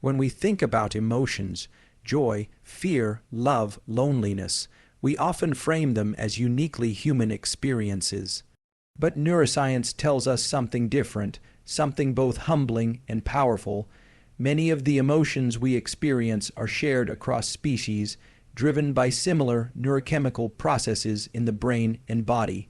When we think about emotions, joy, fear, love, loneliness, we often frame them as uniquely human experiences. But neuroscience tells us something different, something both humbling and powerful. Many of the emotions we experience are shared across species, driven by similar neurochemical processes in the brain and body.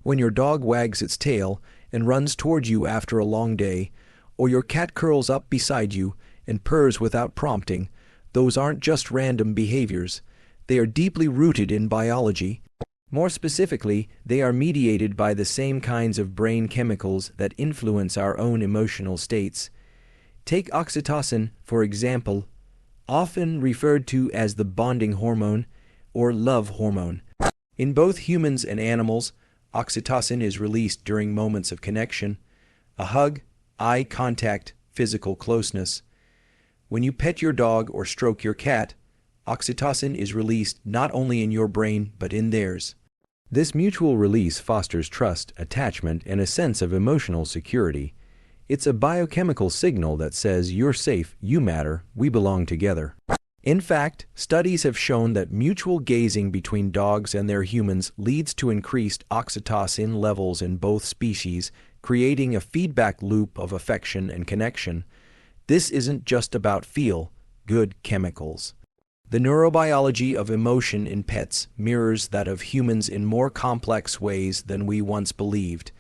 When your dog wags its tail and runs toward you after a long day, or your cat curls up beside you and purrs without prompting, those aren't just random behaviors. They are deeply rooted in biology. More specifically, they are mediated by the same kinds of brain chemicals that influence our own emotional states. Take oxytocin, for example, often referred to as the bonding hormone or love hormone. In both humans and animals, oxytocin is released during moments of connection, a hug, eye contact, physical closeness. When you pet your dog or stroke your cat, oxytocin is released not only in your brain but in theirs. This mutual release fosters trust, attachment, and a sense of emotional security. It's a biochemical signal that says you're safe, you matter, we belong together. In fact, studies have shown that mutual gazing between dogs and their humans leads to increased oxytocin levels in both species, creating a feedback loop of affection and connection. This isn't just about feel-good chemicals. The neurobiology of emotion in pets mirrors that of humans in more complex ways than we once believed.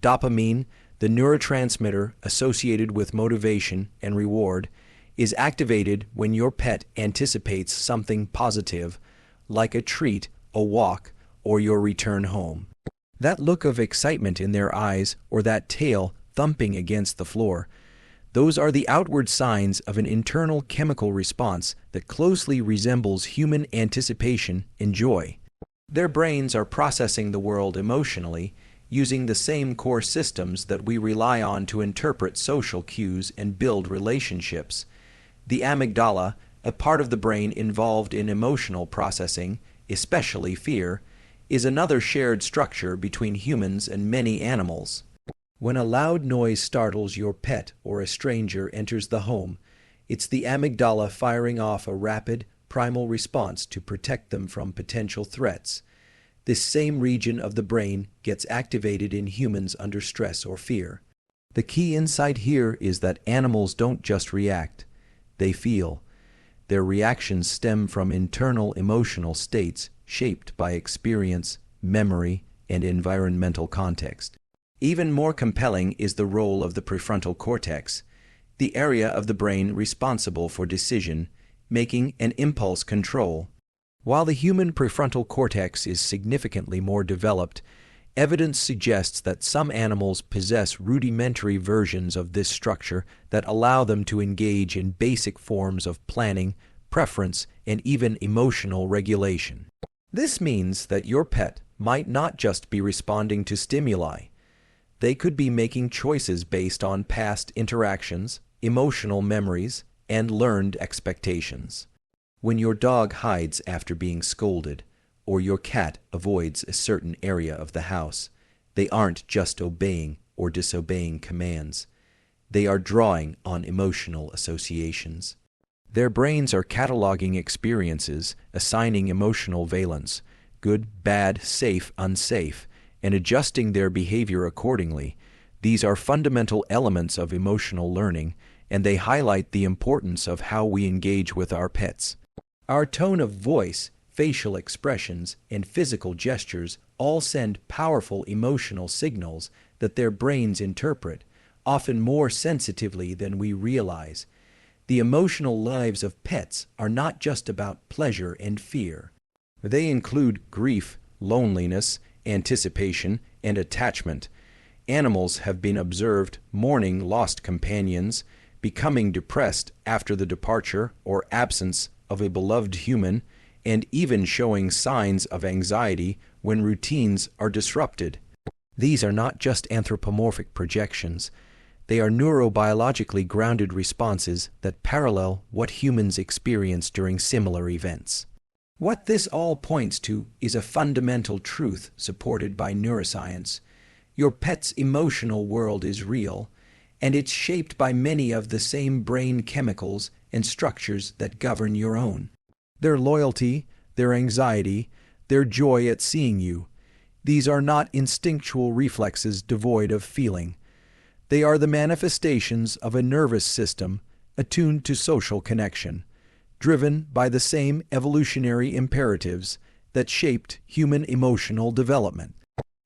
Dopamine, the neurotransmitter associated with motivation and reward, is activated when your pet anticipates something positive, like a treat, a walk, or your return home. That look of excitement in their eyes or that tail thumping against the floor, those are the outward signs of an internal chemical response that closely resembles human anticipation and joy. Their brains are processing the world emotionally, using the same core systems that we rely on to interpret social cues and build relationships. The amygdala, a part of the brain involved in emotional processing, especially fear, is another shared structure between humans and many animals. When a loud noise startles your pet or a stranger enters the home, it's the amygdala firing off a rapid, primal response to protect them from potential threats. This same region of the brain gets activated in humans under stress or fear. The key insight here is that animals don't just react, they feel. Their reactions stem from internal emotional states shaped by experience, memory, and environmental context. Even more compelling is the role of the prefrontal cortex, the area of the brain responsible for decision making and impulse control. While the human prefrontal cortex is significantly more developed, evidence suggests that some animals possess rudimentary versions of this structure that allow them to engage in basic forms of planning, preference, and even emotional regulation. This means that your pet might not just be responding to stimuli. They could be making choices based on past interactions, emotional memories, and learned expectations. When your dog hides after being scolded, or your cat avoids a certain area of the house, they aren't just obeying or disobeying commands. They are drawing on emotional associations. Their brains are cataloging experiences, assigning emotional valence, good, bad, safe, unsafe, and adjusting their behavior accordingly. These are fundamental elements of emotional learning, and they highlight the importance of how we engage with our pets. Our tone of voice, facial expressions, and physical gestures all send powerful emotional signals that their brains interpret, often more sensitively than we realize. The emotional lives of pets are not just about pleasure and fear. They include grief, loneliness, anticipation, and attachment. Animals have been observed mourning lost companions, becoming depressed after the departure or absence of a beloved human, and even showing signs of anxiety when routines are disrupted. These are not just anthropomorphic projections. They are neurobiologically grounded responses that parallel what humans experience during similar events. What this all points to is a fundamental truth supported by neuroscience. Your pet's emotional world is real, and it's shaped by many of the same brain chemicals and structures that govern your own. Their loyalty, their anxiety, their joy at seeing you. These are not instinctual reflexes devoid of feeling. They are the manifestations of a nervous system attuned to social connection, driven by the same evolutionary imperatives that shaped human emotional development.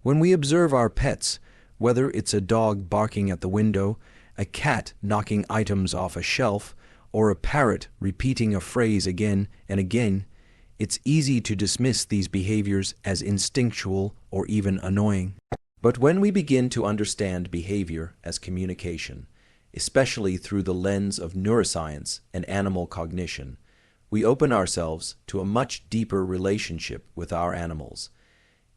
When we observe our pets, whether it's a dog barking at the window, a cat knocking items off a shelf, or a parrot repeating a phrase again and again, it's easy to dismiss these behaviors as instinctual or even annoying. But when we begin to understand behavior as communication, especially through the lens of neuroscience and animal cognition, we open ourselves to a much deeper relationship with our animals.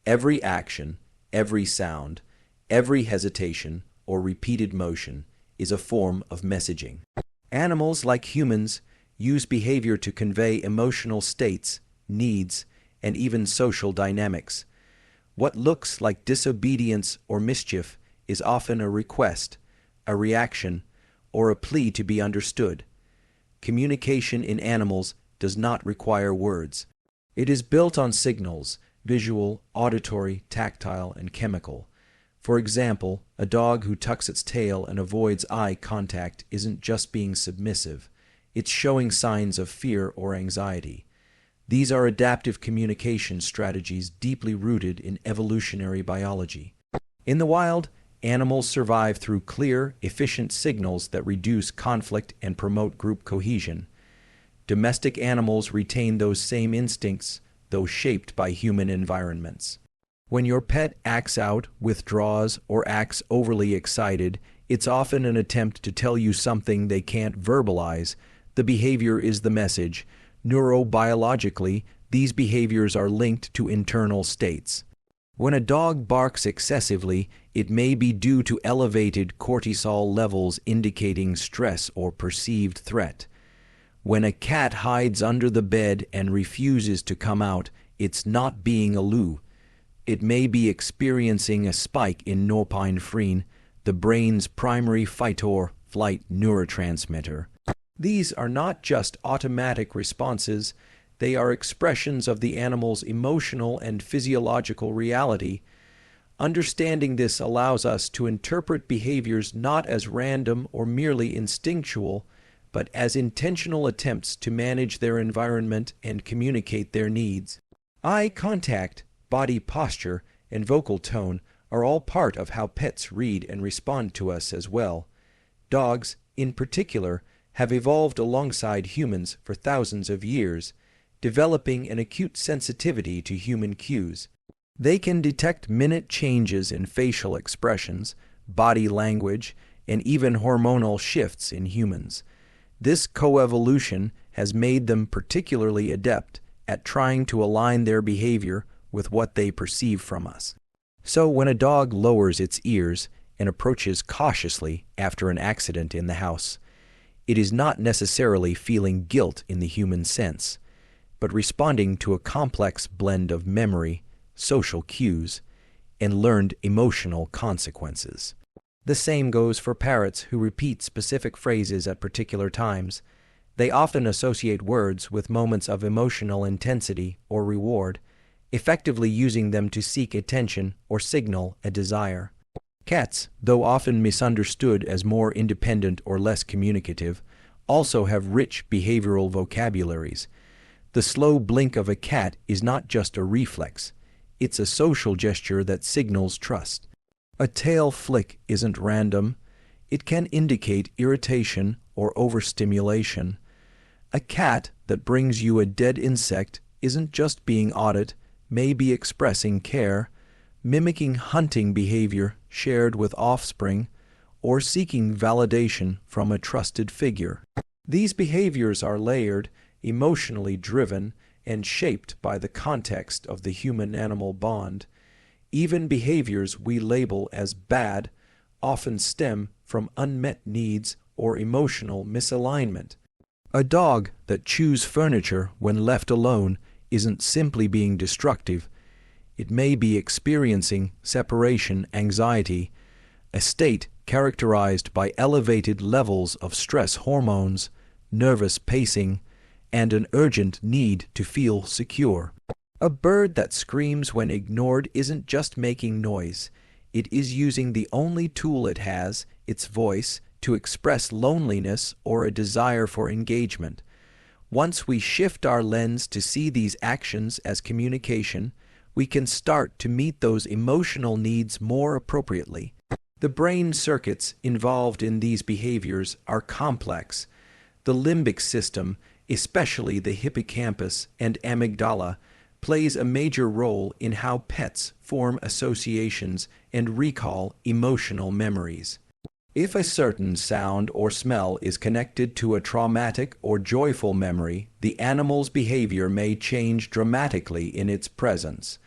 Every action, every sound, every hesitation or repeated motion is a form of messaging. Animals, like humans, use behavior to convey emotional states, needs, and even social dynamics. What looks like disobedience or mischief is often a request, a reaction, or a plea to be understood. Communication in animals does not require words. It is built on signals, visual, auditory, tactile, and chemical. For example, a dog who tucks its tail and avoids eye contact isn't just being submissive, it's showing signs of fear or anxiety. These are adaptive communication strategies deeply rooted in evolutionary biology. In the wild, animals survive through clear, efficient signals that reduce conflict and promote group cohesion. Domestic animals retain those same instincts, though shaped by human environments. When your pet acts out, withdraws, or acts overly excited, it's often an attempt to tell you something they can't verbalize. The behavior is the message. Neurobiologically, these behaviors are linked to internal states. When a dog barks excessively, it may be due to elevated cortisol levels indicating stress or perceived threat. When a cat hides under the bed and refuses to come out, it's not being aloof. It may be experiencing a spike in norepinephrine, the brain's primary fight-or-flight neurotransmitter. These are not just automatic responses, they are expressions of the animal's emotional and physiological reality. Understanding this allows us to interpret behaviors not as random or merely instinctual, but as intentional attempts to manage their environment and communicate their needs. Eye contact, body posture, and vocal tone are all part of how pets read and respond to us as well. Dogs, in particular, have evolved alongside humans for thousands of years, developing an acute sensitivity to human cues. They can detect minute changes in facial expressions, body language, and even hormonal shifts in humans. This coevolution has made them particularly adept at trying to align their behavior with what they perceive from us. So when a dog lowers its ears and approaches cautiously after an accident in the house, it is not necessarily feeling guilt in the human sense, but responding to a complex blend of memory, social cues, and learned emotional consequences. The same goes for parrots who repeat specific phrases at particular times. They often associate words with moments of emotional intensity or reward, effectively using them to seek attention or signal a desire. Cats, though often misunderstood as more independent or less communicative, also have rich behavioral vocabularies. The slow blink of a cat is not just a reflex, it's a social gesture that signals trust. A tail flick isn't random, it can indicate irritation or overstimulation. A cat that brings you a dead insect isn't just being odded, may be expressing care, mimicking hunting behavior shared with offspring, or seeking validation from a trusted figure. These behaviors are layered, emotionally driven, and shaped by the context of the human-animal bond. Even behaviors we label as bad often stem from unmet needs or emotional misalignment. A dog that chews furniture when left alone isn't simply being destructive. It may be experiencing separation anxiety, a state characterized by elevated levels of stress hormones, nervous pacing, and an urgent need to feel secure. A bird that screams when ignored isn't just making noise. It is using the only tool it has, its voice, to express loneliness or a desire for engagement. Once we shift our lens to see these actions as communication, we can start to meet those emotional needs more appropriately. The brain circuits involved in these behaviors are complex. The limbic system, especially the hippocampus and amygdala, plays a major role in how pets form associations and recall emotional memories. If a certain sound or smell is connected to a traumatic or joyful memory, the animal's behavior may change dramatically in its presence.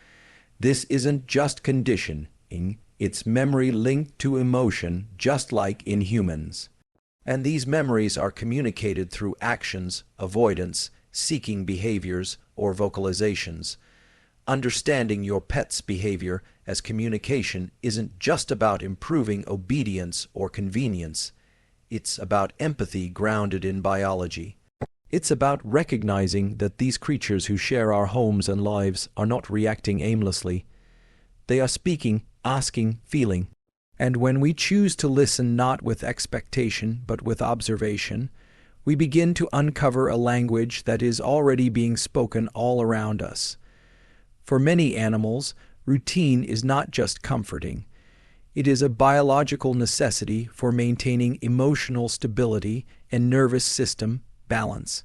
This isn't just conditioning, it's memory linked to emotion, just like in humans. And these memories are communicated through actions, avoidance, seeking behaviors, or vocalizations. Understanding your pet's behavior as communication isn't just about improving obedience or convenience. It's about empathy grounded in biology. It's about recognizing that these creatures who share our homes and lives are not reacting aimlessly. They are speaking, asking, feeling. And when we choose to listen not with expectation but with observation, we begin to uncover a language that is already being spoken all around us. For many animals, routine is not just comforting. It is a biological necessity for maintaining emotional stability and nervous system balance.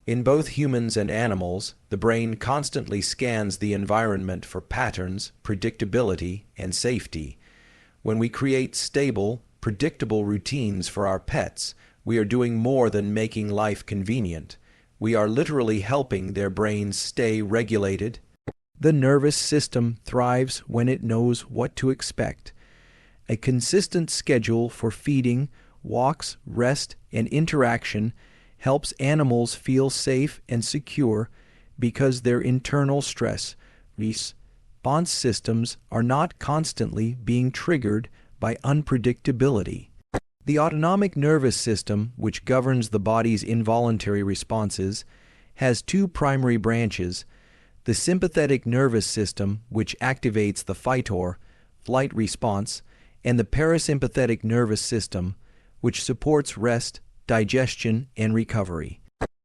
In both humans and animals, the brain constantly scans the environment for patterns, predictability, and safety. When we create stable, predictable routines for our pets, we are doing more than making life convenient. We are literally helping their brains stay regulated. The nervous system thrives when it knows what to expect. A consistent schedule for feeding, walks, rest, and interaction helps animals feel safe and secure because their internal stress response systems are not constantly being triggered by unpredictability. The autonomic nervous system, which governs the body's involuntary responses, has two primary branches: the sympathetic nervous system, which activates the fight or flight response, and the parasympathetic nervous system, which supports rest, digestion, and recovery.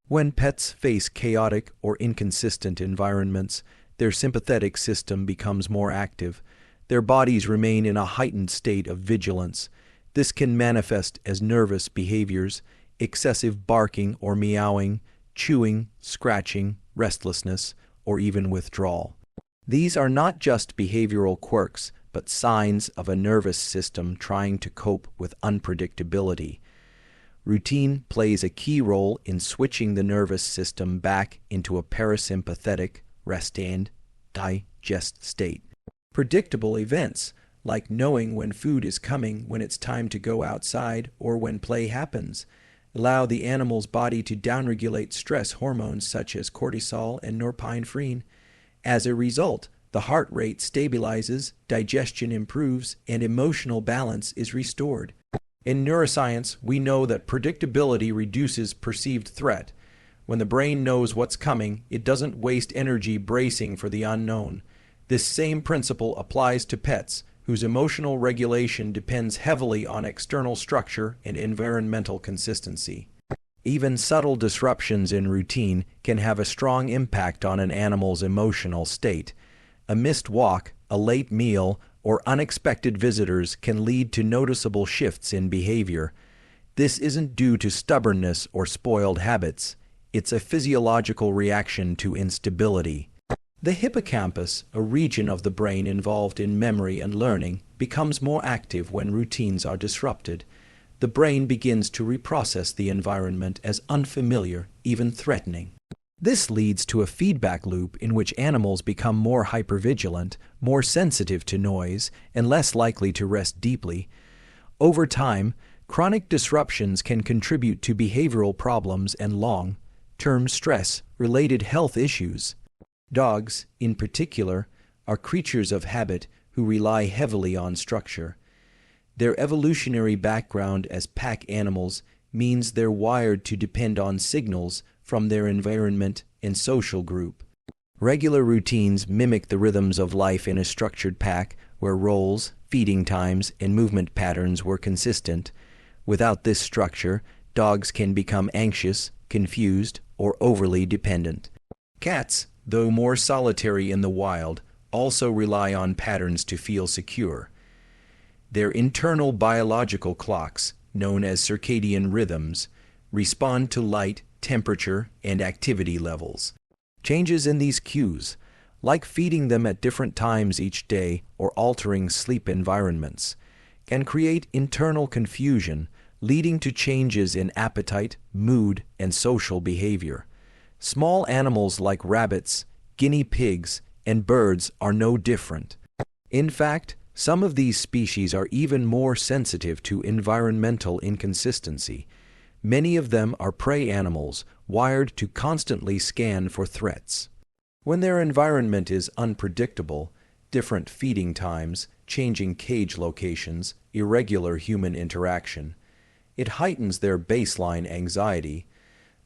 When pets face chaotic or inconsistent environments, their sympathetic system becomes more active. Their bodies remain in a heightened state of vigilance. This can manifest as nervous behaviors, excessive barking or meowing, chewing, scratching, restlessness, or even withdrawal. These are not just behavioral quirks, but signs of a nervous system trying to cope with unpredictability. Routine plays a key role in switching the nervous system back into a parasympathetic rest and digest state. Predictable events, like knowing when food is coming, when it's time to go outside, or when play happens, allow the animal's body to downregulate stress hormones such as cortisol and norepinephrine. As a result, the heart rate stabilizes, digestion improves, and emotional balance is restored. In neuroscience, we know that predictability reduces perceived threat. When the brain knows what's coming, it doesn't waste energy bracing for the unknown. This same principle applies to pets, whose emotional regulation depends heavily on external structure and environmental consistency. Even subtle disruptions in routine can have a strong impact on an animal's emotional state. A missed walk, a late meal, or unexpected visitors can lead to noticeable shifts in behavior. This isn't due to stubbornness or spoiled habits. It's a physiological reaction to instability. The hippocampus, a region of the brain involved in memory and learning, becomes more active when routines are disrupted. The brain begins to reprocess the environment as unfamiliar, even threatening. This leads to a feedback loop in which animals become more hypervigilant, more sensitive to noise, and less likely to rest deeply. Over time, chronic disruptions can contribute to behavioral problems and long-term stress-related health issues. Dogs, in particular, are creatures of habit who rely heavily on structure. Their evolutionary background as pack animals means they're wired to depend on signals from their environment and social group. Regular routines mimic the rhythms of life in a structured pack where roles, feeding times, and movement patterns were consistent. Without this structure, dogs can become anxious, confused, or overly dependent. Cats, though more solitary in the wild, also rely on patterns to feel secure. Their internal biological clocks, known as circadian rhythms, respond to light, temperature, and activity levels. Changes in these cues, like feeding them at different times each day or altering sleep environments, can create internal confusion, leading to changes in appetite, mood, and social behavior. Small animals like rabbits, guinea pigs, and birds are no different. In fact, some of these species are even more sensitive to environmental inconsistency. Many of them are prey animals, wired to constantly scan for threats. When their environment is unpredictable, different feeding times, changing cage locations, irregular human interaction, it heightens their baseline anxiety.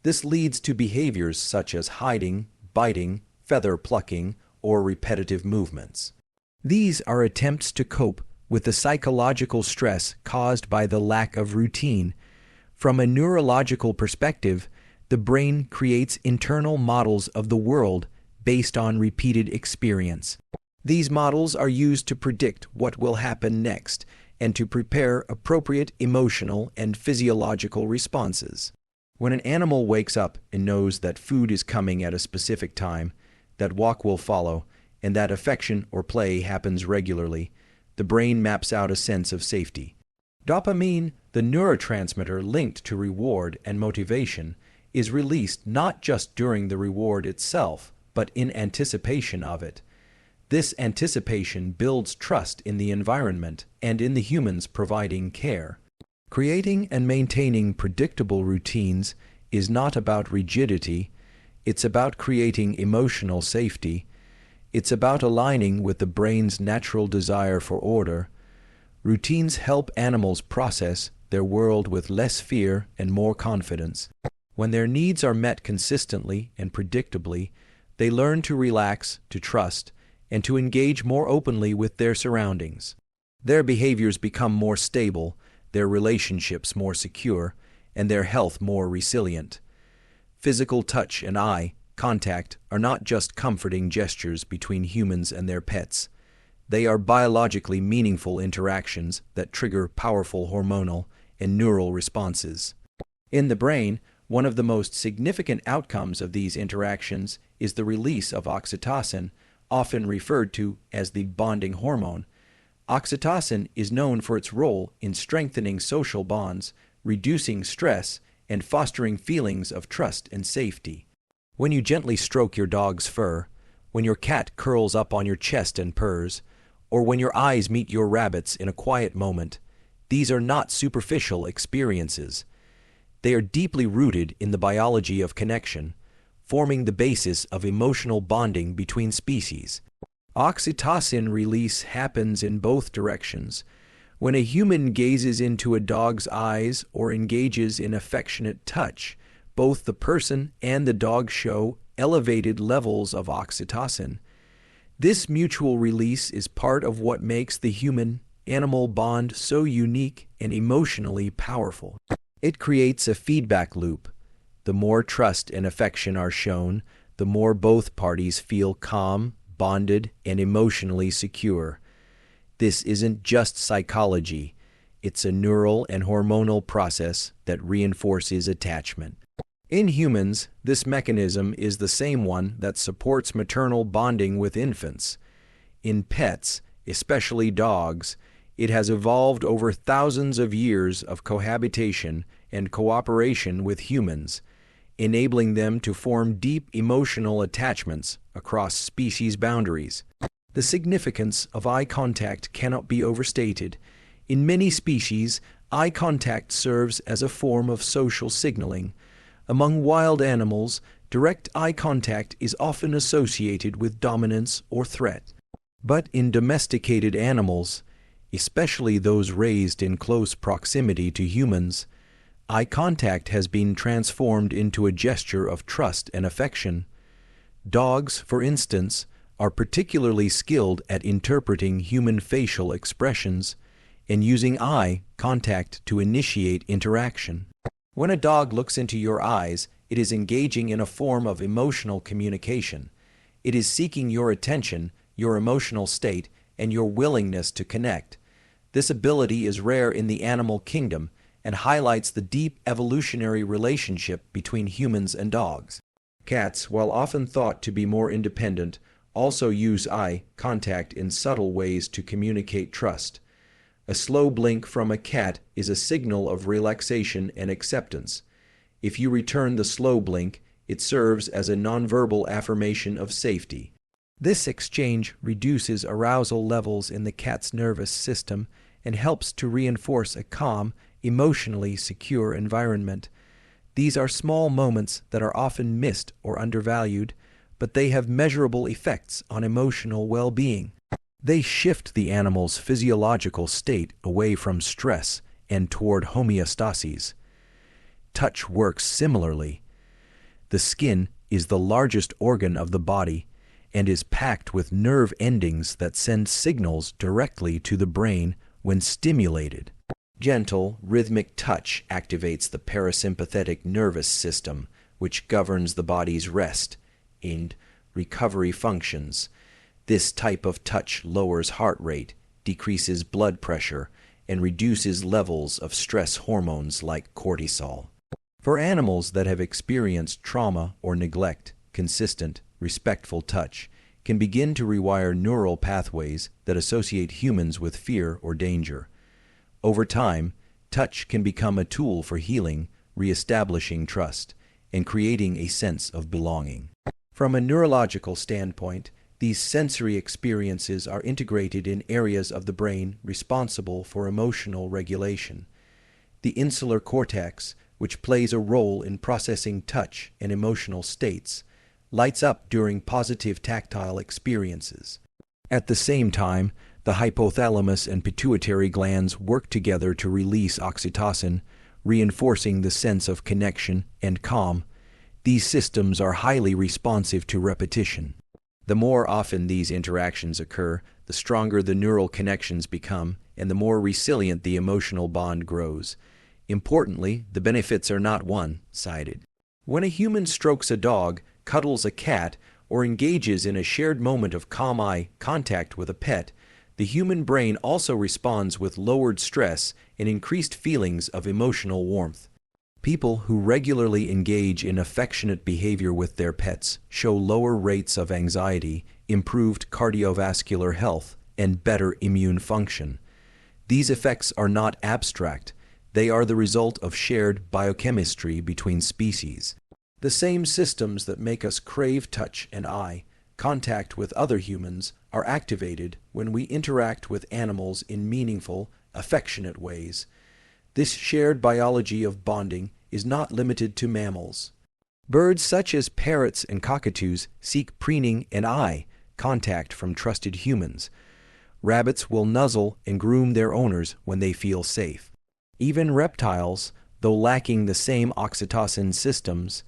This leads to behaviors such as hiding, biting, feather plucking, or repetitive movements. These are attempts to cope with the psychological stress caused by the lack of routine. From a neurological perspective, the brain creates internal models of the world based on repeated experience. These models are used to predict what will happen next and to prepare appropriate emotional and physiological responses. When an animal wakes up and knows that food is coming at a specific time, that walk will follow, and that affection or play happens regularly, the brain maps out a sense of safety. Dopamine, the neurotransmitter linked to reward and motivation, is released not just during the reward itself, but in anticipation of it. This anticipation builds trust in the environment and in the humans providing care. Creating and maintaining predictable routines is not about rigidity, it's about creating emotional safety. It's about aligning with the brain's natural desire for order. Routines help animals process their world with less fear and more confidence. When their needs are met consistently and predictably, they learn to relax, to trust, and to engage more openly with their surroundings. Their behaviors become more stable, their relationships more secure, and their health more resilient. Physical touch and eye contact are not just comforting gestures between humans and their pets. They are biologically meaningful interactions that trigger powerful hormonal and neural responses. In the brain, one of the most significant outcomes of these interactions is the release of oxytocin, often referred to as the bonding hormone. Oxytocin is known for its role in strengthening social bonds, reducing stress, and fostering feelings of trust and safety. When you gently stroke your dog's fur, when your cat curls up on your chest and purrs, or when your eyes meet your rabbit's in a quiet moment, these are not superficial experiences. They are deeply rooted in the biology of connection, forming the basis of emotional bonding between species. Oxytocin release happens in both directions. When a human gazes into a dog's eyes or engages in affectionate touch, both the person and the dog show elevated levels of oxytocin. This mutual release is part of what makes the human-animal bond so unique and emotionally powerful. It creates a feedback loop. The more trust and affection are shown, the more both parties feel calm, bonded, and emotionally secure. This isn't just psychology. It's a neural and hormonal process that reinforces attachment. In humans, this mechanism is the same one that supports maternal bonding with infants. In pets, especially dogs, it has evolved over thousands of years of cohabitation and cooperation with humans, enabling them to form deep emotional attachments across species boundaries. The significance of eye contact cannot be overstated. In many species, eye contact serves as a form of social signaling. Among wild animals, direct eye contact is often associated with dominance or threat. But in domesticated animals, especially those raised in close proximity to humans. Eye contact has been transformed into a gesture of trust and affection. Dogs, for instance, are particularly skilled at interpreting human facial expressions and using eye contact to initiate interaction. When a dog looks into your eyes, it is engaging in a form of emotional communication. It is seeking your attention, your emotional state, and your willingness to connect. This ability is rare in the animal kingdom and highlights the deep evolutionary relationship between humans and dogs. Cats, while often thought to be more independent, also use eye contact in subtle ways to communicate trust. A slow blink from a cat is a signal of relaxation and acceptance. If you return the slow blink, it serves as a nonverbal affirmation of safety. This exchange reduces arousal levels in the cat's nervous system and helps to reinforce a calm, emotionally secure environment. These are small moments that are often missed or undervalued, but they have measurable effects on emotional well-being. They shift the animal's physiological state away from stress and toward homeostasis. Touch works similarly. The skin is the largest organ of the body and is packed with nerve endings that send signals directly to the brain when stimulated. Gentle, rhythmic touch activates the parasympathetic nervous system, which governs the body's rest and recovery functions. This type of touch lowers heart rate, decreases blood pressure, and reduces levels of stress hormones like cortisol. For animals that have experienced trauma or neglect, consistent, respectful touch can begin to rewire neural pathways that associate humans with fear or danger. Over time, touch can become a tool for healing, reestablishing trust, and creating a sense of belonging. From a neurological standpoint, these sensory experiences are integrated in areas of the brain responsible for emotional regulation. The insular cortex, which plays a role in processing touch and emotional states, lights up during positive tactile experiences. At the same time, the hypothalamus and pituitary glands work together to release oxytocin, reinforcing the sense of connection and calm. These systems are highly responsive to repetition. The more often these interactions occur, the stronger the neural connections become, and the more resilient the emotional bond grows. Importantly, the benefits are not one-sided. When a human strokes a dog, cuddles a cat, or engages in a shared moment of calm eye contact with a pet, the human brain also responds with lowered stress and increased feelings of emotional warmth. People who regularly engage in affectionate behavior with their pets show lower rates of anxiety, improved cardiovascular health, and better immune function. These effects are not abstract. They are the result of shared biochemistry between species. The same systems that make us crave touch and eye contact with other humans are activated when we interact with animals in meaningful, affectionate ways. This shared biology of bonding is not limited to mammals. Birds such as parrots and cockatoos seek preening and eye contact from trusted humans. Rabbits will nuzzle and groom their owners when they feel safe. Even reptiles, though lacking the same oxytocin systems,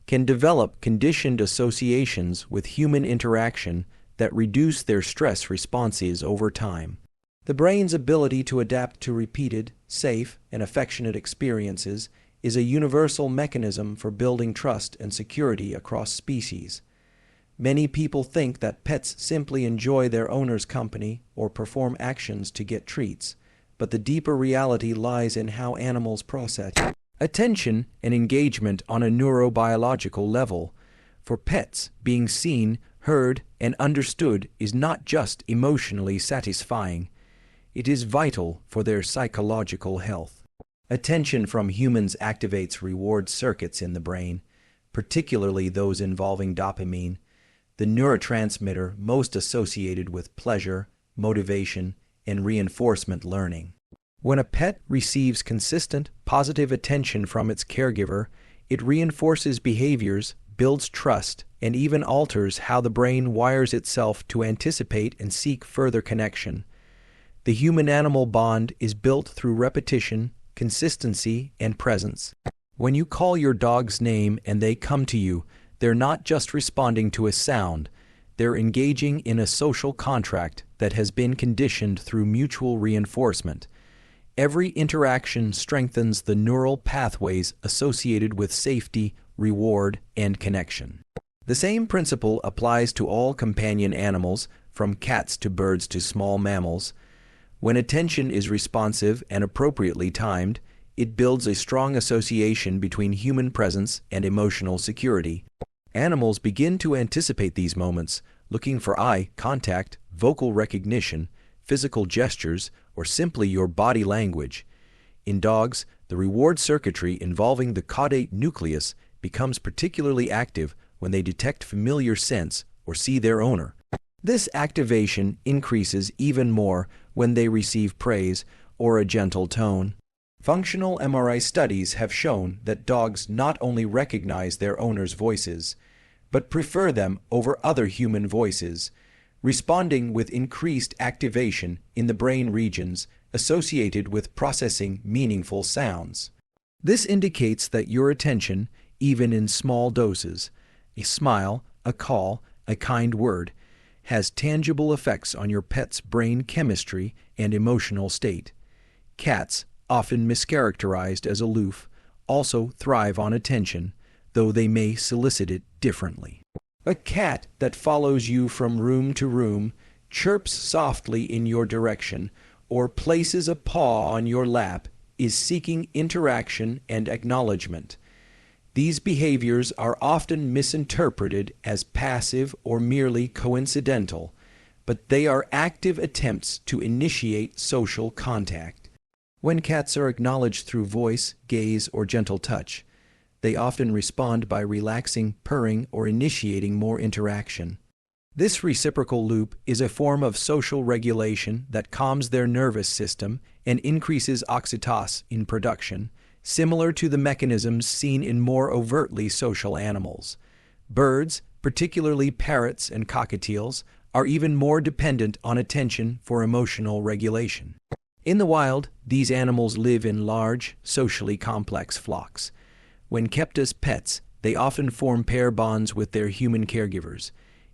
can develop conditioned associations with human interaction that reduce their stress responses over time. The brain's ability to adapt to repeated, safe, and affectionate experiences is a universal mechanism for building trust and security across species. Many people think that pets simply enjoy their owner's company or perform actions to get treats, but the deeper reality lies in how animals process attention and engagement on a neurobiological level. For pets, being seen, heard, and understood is not just emotionally satisfying. It is vital for their psychological health. Attention from humans activates reward circuits in the brain, particularly those involving dopamine, the neurotransmitter most associated with pleasure, motivation, and reinforcement learning. When a pet receives consistent, positive attention from its caregiver, it reinforces behaviors, builds trust, and even alters how the brain wires itself to anticipate and seek further connection. The human-animal bond is built through repetition, consistency, and presence. When you call your dog's name and they come to you, they're not just responding to a sound, they're engaging in a social contract that has been conditioned through mutual reinforcement. Every interaction strengthens the neural pathways associated with safety, reward, and connection. The same principle applies to all companion animals, from cats to birds to small mammals. When attention is responsive and appropriately timed, it builds a strong association between human presence and emotional security. Animals begin to anticipate these moments, looking for eye contact, vocal recognition, physical gestures, or simply your body language. In dogs, the reward circuitry involving the caudate nucleus becomes particularly active when they detect familiar scents or see their owner. This activation increases even more when they receive praise or a gentle tone. Functional MRI studies have shown that dogs not only recognize their owners' voices, but prefer them over other human voices, responding with increased activation in the brain regions associated with processing meaningful sounds. This indicates that your attention, even in small doses, a smile, a call, a kind word, has tangible effects on your pet's brain chemistry and emotional state. Cats, often mischaracterized as aloof, also thrive on attention, though they may solicit it differently. A cat that follows you from room to room, chirps softly in your direction, or places a paw on your lap is seeking interaction and acknowledgement. These behaviors are often misinterpreted as passive or merely coincidental, but they are active attempts to initiate social contact. When cats are acknowledged through voice, gaze, or gentle touch, they often respond by relaxing, purring, or initiating more interaction. This reciprocal loop is a form of social regulation that calms their nervous system and increases oxytocin production, similar to the mechanisms seen in more overtly social animals. Birds, particularly parrots and cockatiels, are even more dependent on attention for emotional regulation. In the wild, these animals live in large, socially complex flocks. When kept as pets, they often form pair bonds with their human caregivers.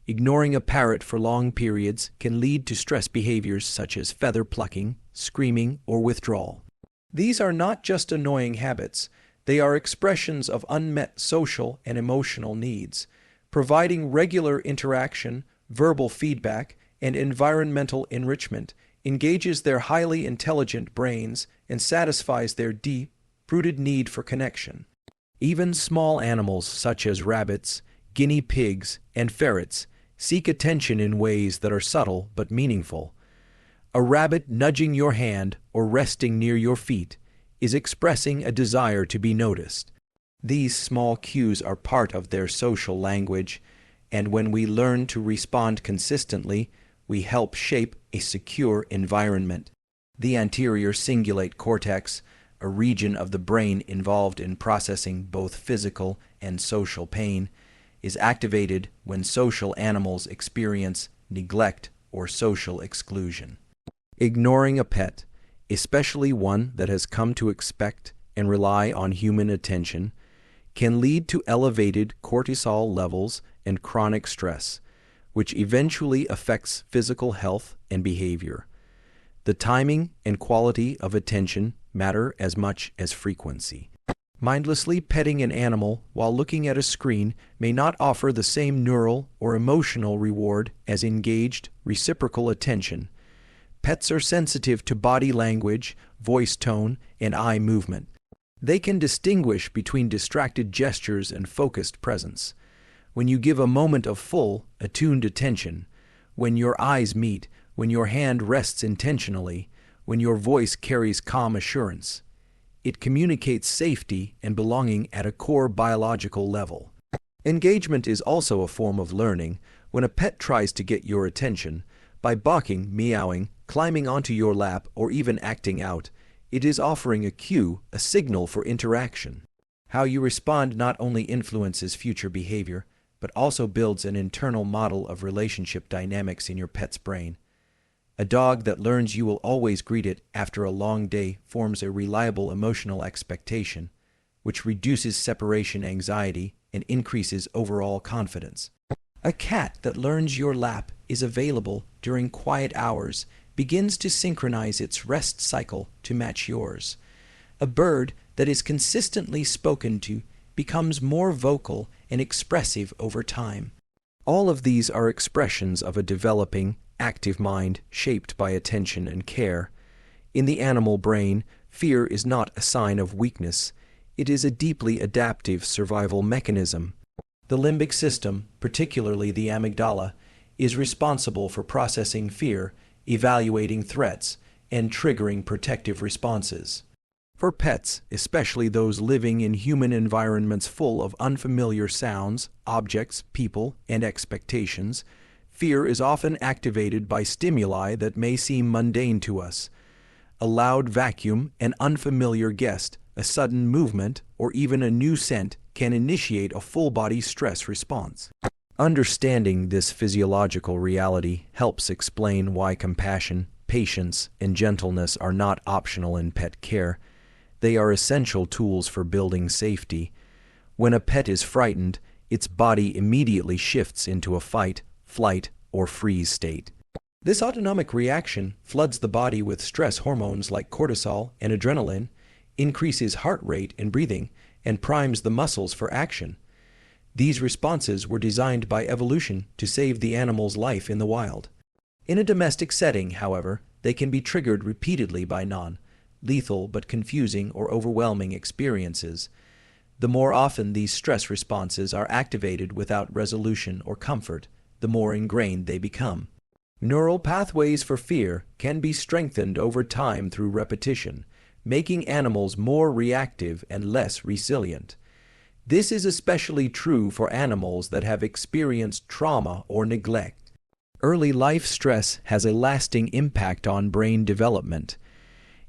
Ignoring a parrot for long periods can lead to stress behaviors such as feather plucking, screaming, or withdrawal. These are not just annoying habits, they are expressions of unmet social and emotional needs. Providing regular interaction, verbal feedback, and environmental enrichment engages their highly intelligent brains and satisfies their deep-rooted need for connection. Even small animals such as rabbits, guinea pigs, and ferrets seek attention in ways that are subtle but meaningful. A rabbit nudging your hand or resting near your feet is expressing a desire to be noticed. These small cues are part of their social language, and when we learn to respond consistently, we help shape a secure environment. The anterior cingulate cortex, a region of the brain involved in processing both physical and social pain, is activated when social animals experience neglect or social exclusion. Ignoring a pet, especially one that has come to expect and rely on human attention, can lead to elevated cortisol levels and chronic stress, which eventually affects physical health and behavior. The timing and quality of attention matter as much as frequency. Mindlessly petting an animal while looking at a screen may not offer the same neural or emotional reward as engaged, reciprocal attention. Pets are sensitive to body language, voice tone, and eye movement. They can distinguish between distracted gestures and focused presence. When you give a moment of full, attuned attention, when your eyes meet, when your hand rests intentionally, when your voice carries calm assurance, it communicates safety and belonging at a core biological level. Engagement is also a form of learning. When a pet tries to get your attention, by barking, meowing, climbing onto your lap, or even acting out, it is offering a cue, a signal for interaction. How you respond not only influences future behavior, but also builds an internal model of relationship dynamics in your pet's brain. A dog that learns you will always greet it after a long day forms a reliable emotional expectation, which reduces separation anxiety and increases overall confidence. A cat that learns your lap is available during quiet hours begins to synchronize its rest cycle to match yours. A bird that is consistently spoken to becomes more vocal and expressive over time. All of these are expressions of a developing, active mind shaped by attention and care. In the animal brain, fear is not a sign of weakness. It is a deeply adaptive survival mechanism. The limbic system, particularly the amygdala, is responsible for processing fear, evaluating threats, and triggering protective responses. For pets, especially those living in human environments full of unfamiliar sounds, objects, people, and expectations, fear is often activated by stimuli that may seem mundane to us. A loud vacuum, an unfamiliar guest, a sudden movement, or even a new scent can initiate a full-body stress response. Understanding this physiological reality helps explain why compassion, patience, and gentleness are not optional in pet care. They are essential tools for building safety. When a pet is frightened, its body immediately shifts into a fight, flight, or freeze state. This autonomic reaction floods the body with stress hormones like cortisol and adrenaline, increases heart rate and breathing, and primes the muscles for action. These responses were designed by evolution to save the animal's life in the wild. In a domestic setting, however, they can be triggered repeatedly by non-lethal but confusing or overwhelming experiences. The more often these stress responses are activated without resolution or comfort, the more ingrained they become. Neural pathways for fear can be strengthened over time through repetition, making animals more reactive and less resilient. This is especially true for animals that have experienced trauma or neglect. Early life stress has a lasting impact on brain development.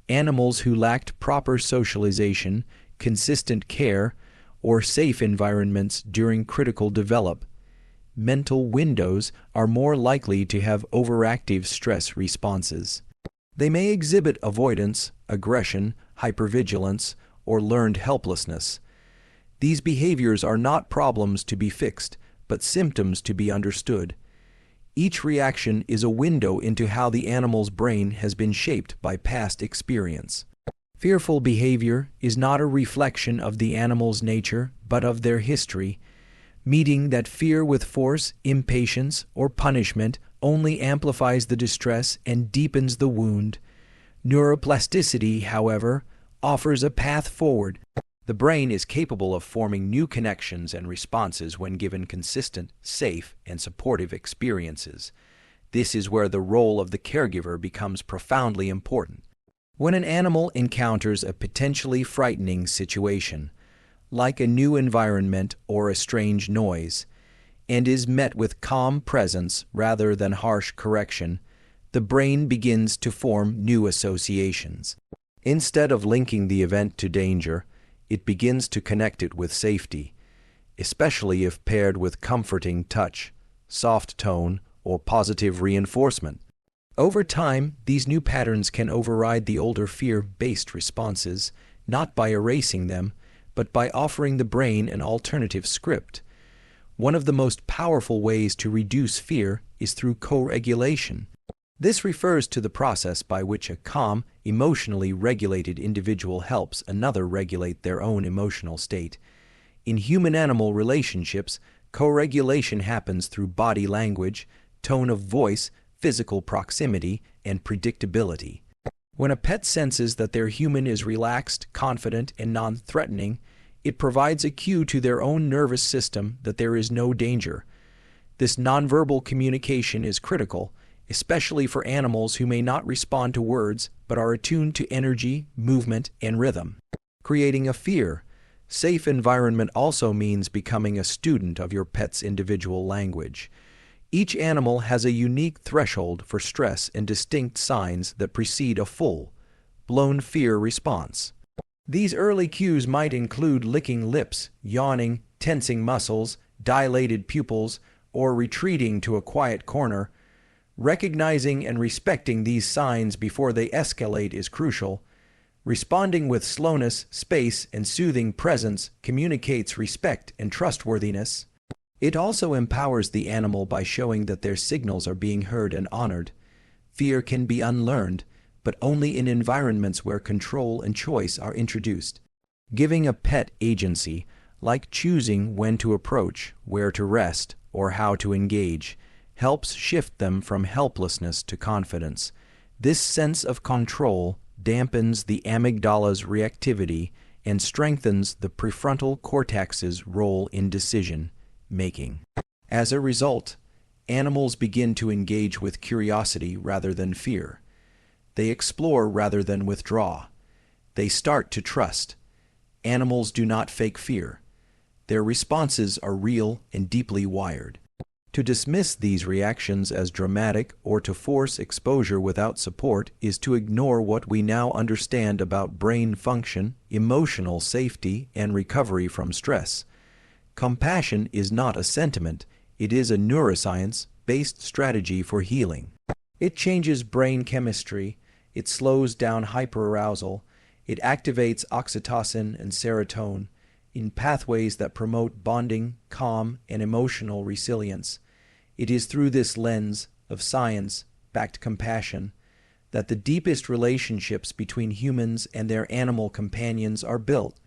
Animals who lacked proper socialization, consistent care, or safe environments during critical mental windows are more likely to have overactive stress responses. They may exhibit avoidance, aggression, hypervigilance, or learned helplessness. These behaviors are not problems to be fixed, but symptoms to be understood. Each reaction is a window into how the animal's brain has been shaped by past experience. Fearful behavior is not a reflection of the animal's nature, but of their history, meaning that fear with force, impatience, or punishment only amplifies the distress and deepens the wound. Neuroplasticity, however, offers a path forward. The brain is capable of forming new connections and responses when given consistent, safe, and supportive experiences. This is where the role of the caregiver becomes profoundly important. When an animal encounters a potentially frightening situation, like a new environment or a strange noise, and is met with calm presence rather than harsh correction, the brain begins to form new associations. Instead of linking the event to danger, it begins to connect it with safety, especially if paired with comforting touch, soft tone, or positive reinforcement. Over time, these new patterns can override the older fear-based responses, not by erasing them, but by offering the brain an alternative script. One of the most powerful ways to reduce fear is through co-regulation. This refers to the process by which a calm, emotionally regulated individual helps another regulate their own emotional state. In human-animal relationships, co-regulation happens through body language, tone of voice, physical proximity, and predictability. When a pet senses that their human is relaxed, confident, and non-threatening, it provides a cue to their own nervous system that there is no danger. This nonverbal communication is critical, especially for animals who may not respond to words but are attuned to energy, movement, and rhythm. Creating a fear-safe environment also means becoming a student of your pet's individual language. Each animal has a unique threshold for stress and distinct signs that precede a full-blown fear response. These early cues might include licking lips, yawning, tensing muscles, dilated pupils, or retreating to a quiet corner. Recognizing and respecting these signs before they escalate is crucial. Responding with slowness, space, and soothing presence communicates respect and trustworthiness. It also empowers the animal by showing that their signals are being heard and honored. Fear can be unlearned, but only in environments where control and choice are introduced. Giving a pet agency, like choosing when to approach, where to rest, or how to engage, helps shift them from helplessness to confidence. This sense of control dampens the amygdala's reactivity and strengthens the prefrontal cortex's role in decision-making. As a result, animals begin to engage with curiosity rather than fear. They explore rather than withdraw. They start to trust. Animals do not fake fear. Their responses are real and deeply wired. To dismiss these reactions as dramatic or to force exposure without support is to ignore what we now understand about brain function, emotional safety, and recovery from stress. Compassion is not a sentiment, it is a neuroscience-based strategy for healing. It changes brain chemistry, it slows down hyperarousal, it activates oxytocin and serotonin in pathways that promote bonding, calm, and emotional resilience. It is through this lens of science-backed compassion that the deepest relationships between humans and their animal companions are built.